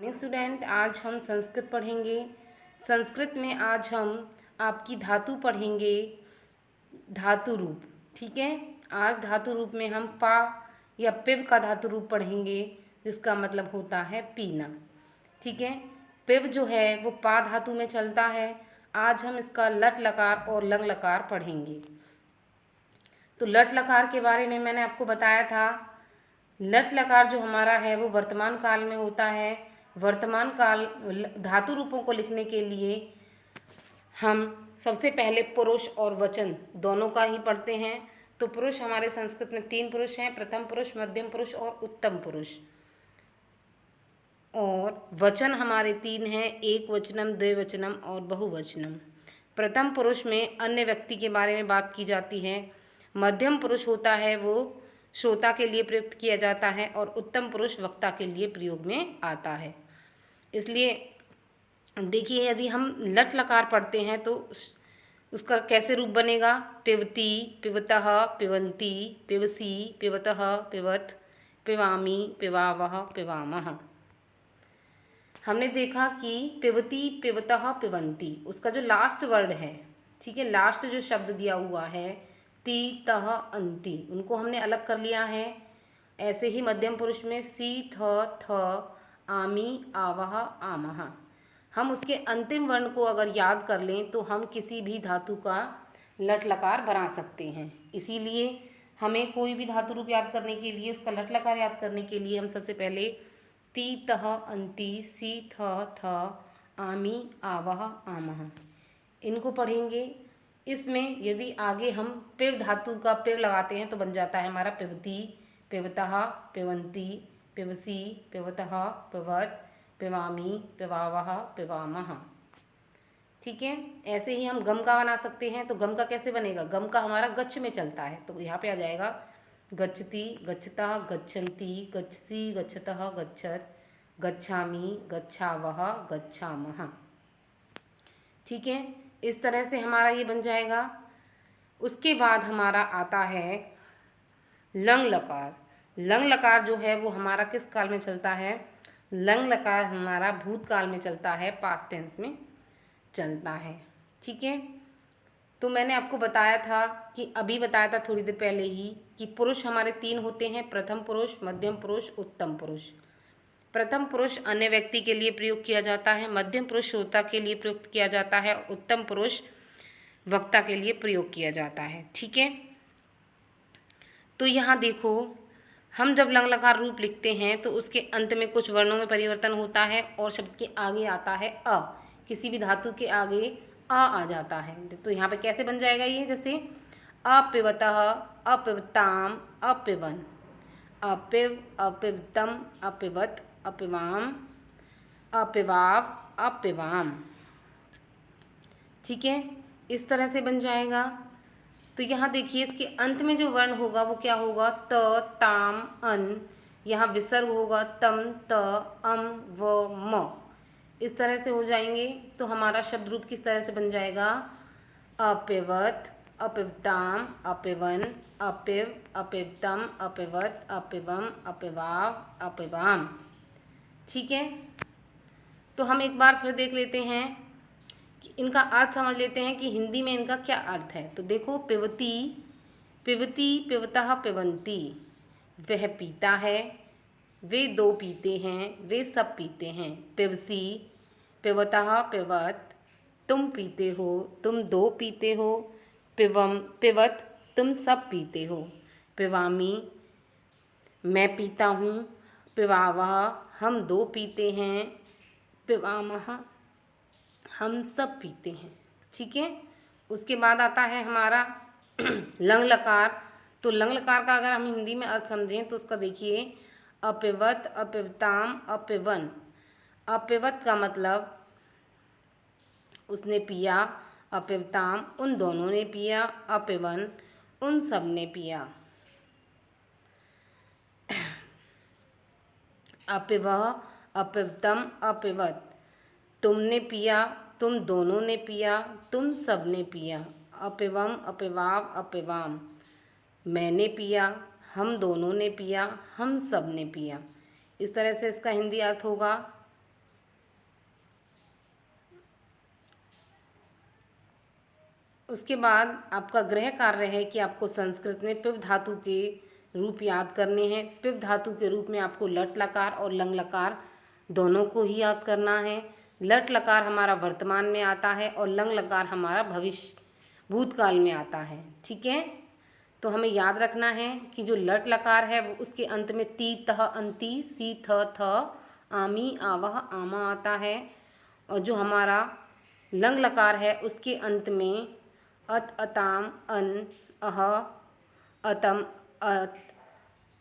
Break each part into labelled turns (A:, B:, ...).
A: Morning student, आज हम संस्कृत पढ़ेंगे। संस्कृत में आज हम आपकी धातु पढ़ेंगे, धातु रूप। ठीक है, आज धातु रूप में हम पा या पिव का धातु रूप पढ़ेंगे, जिसका मतलब होता है पीना। ठीक है, पिव जो है वो पा धातु में चलता है। आज हम इसका लट लकार और लंग लकार पढ़ेंगे। तो लट लकार के बारे में मैंने आपको बताया था। लट लकार जो हमारा है वो वर्तमान काल में होता है। वर्तमान काल धातु रूपों को लिखने के लिए हम सबसे पहले पुरुष और वचन दोनों का ही पढ़ते हैं। तो पुरुष हमारे संस्कृत में 3 पुरुष हैं, प्रथम पुरुष, मध्यम पुरुष और उत्तम पुरुष। और वचन हमारे 3 हैं, एक वचनम, द्विवचनम और बहुवचनम। प्रथम पुरुष में अन्य व्यक्ति के बारे में बात की जाती है। मध्यम पुरुष होता है वो श्रोता के लिए प्रयुक्त किया जाता है, और उत्तम पुरुष वक्ता के लिए प्रयोग में आता है। इसलिए देखिए, यदि हम लट लकार पढ़ते हैं तो उसका कैसे रूप बनेगा। पिबती, पिबतः, पिबन्ती, पिबसी, पिबतः, पिबत, पिबामी, पिबावः, पिबामः। हमने देखा कि पिबती, पिबतः, पिबन्ती, उसका जो लास्ट वर्ड है, ठीक है, लास्ट जो शब्द दिया हुआ है ती, तह, अंति, उनको हमने अलग कर लिया है। ऐसे ही मध्यम पुरुष में सी, थ, आमी, आवह, आमह। हम उसके अंतिम वर्ण को अगर याद कर लें तो हम किसी भी धातु का लट लकार बना सकते हैं। इसीलिए हमें कोई भी धातु रूप याद करने के लिए, उसका लट लकार याद करने के लिए हम सबसे पहले ती, तह, अंति, सी, थ, आमी, आवह, आमह, इनको पढ़ेंगे। इसमें यदि आगे हम पिव धातु का पिव लगाते हैं तो बन जाता है हमारा पिबती, पिबतः, पिबन्ती, पिबसी, पिबतः, पिबत, पिबामी, पिबावः, पिबामः। ठीक है, ऐसे ही हम गम का बना सकते हैं। तो गम का कैसे बनेगा। गम का हमारा गच्छ में चलता है, तो यहाँ पे आ जाएगा गच्छति, गच्छतः, गच्छन्ति, गच्छसि, गच्छतः, गच्छत, गच्छामि, गच्छावः, गच्छामः। ठीक है, इस तरह से हमारा ये बन जाएगा। उसके बाद हमारा आता है लंग लकार। लंग लकार जो है वो हमारा किस काल में चलता है। लंग लकार हमारा भूतकाल में चलता है, पास्ट टेंस में चलता है। ठीक है, तो मैंने आपको बताया था कि अभी बताया था थोड़ी देर पहले ही कि पुरुष हमारे 3 होते हैं, प्रथम पुरुष, मध्यम पुरुष, उत्तम पुरुष। प्रथम पुरुष अन्य व्यक्ति के लिए प्रयोग किया जाता है, मध्यम पुरुष श्रोता के लिए प्रयुक्त किया जाता है, उत्तम पुरुष वक्ता के लिए प्रयोग किया जाता है। ठीक है, तो यहाँ देखो, हम जब लंग लकार रूप लिखते हैं तो उसके अंत में कुछ वर्णों में परिवर्तन होता है और शब्द के आगे आता है अ। किसी भी धातु के आगे आ जाता है। तो यहाँ पे कैसे बन जाएगा ये, जैसे अपिबतः, अपिबताम, अपिबन, अपिव, अपिबतम, अपिबत, अपिवाम, अपिवाव, अपिवाम। ठीक है, इस तरह से बन जाएगा। तो यहाँ देखिए, इसके अंत में जो वर्ण होगा वो क्या होगा, त, ताम, अन। यहाँ विसर्ग होगा तम, त, अम, व, म। इस तरह से हो जाएंगे। तो हमारा शब्द रूप किस तरह से बन जाएगा, अपिवत, अपिवताम, अपिवन, अपिव, अपिवतम, अपिवत, अपिवम, अपिवाव, अपिवाम। ठीक है, तो हम एक बार फिर देख लेते हैं कि इनका अर्थ समझ लेते हैं कि हिंदी में इनका क्या अर्थ है। तो देखो, पिबती, पिबती, पिबतः, पिबन्ती, वह पीता है, वे 2 पीते हैं, वे सब पीते हैं। पिबसी, पिबतः, पिबत, तुम पीते हो, तुम 2 पीते हो। पिबम, पिबत, तुम सब पीते हो। पिबामी, मैं पीता हूँ। पिबावः, हम 2 पीते हैं। पिबामः, हम सब पीते हैं। ठीक है, उसके बाद आता है हमारा लंग लकार। तो लंग लकार का अगर हम हिंदी में अर्थ समझें तो उसका देखिए, अपिवत, अपिवताम, अपिवन। अपिवत का मतलब उसने पिया, अपिवताम उन दोनों ने पिया, अपिवन उन सब ने पिया, अपिवह, अपिवतम, अपिवत तुमने पिया, तुम दोनों ने पिया, तुम सब ने पिया। अपिवम, अपिवाव, अपिवाम, मैंने पिया, हम दोनों ने पिया, हम सब ने पिया। इस तरह से इसका हिंदी अर्थ होगा। उसके बाद आपका गृह कार्य है कि आपको संस्कृत में पिप धातु के रूप याद करने हैं। पिप धातु के रूप में आपको लट लकार और लंग लकार दोनों को ही याद करना है। लट लकार हमारा वर्तमान में आता है और लंग लकार हमारा भविष्य भूतकाल में आता है। ठीक है, तो हमें याद रखना है कि जो लट लकार है वो उसके अंत में ती तह अंति सी थ थ आमी आवह आमा आता है, और जो हमारा लंग लकार है उसके अंत में अत अताम अन अह अतम अत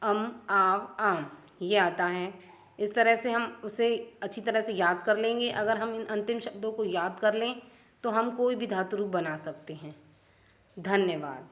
A: अम आव आम ये आता है। इस तरह से हम उसे अच्छी तरह से याद कर लेंगे। अगर हम इन अंतिम शब्दों को याद कर लें तो हम कोई भी धातु रूप बना सकते हैं। धन्यवाद।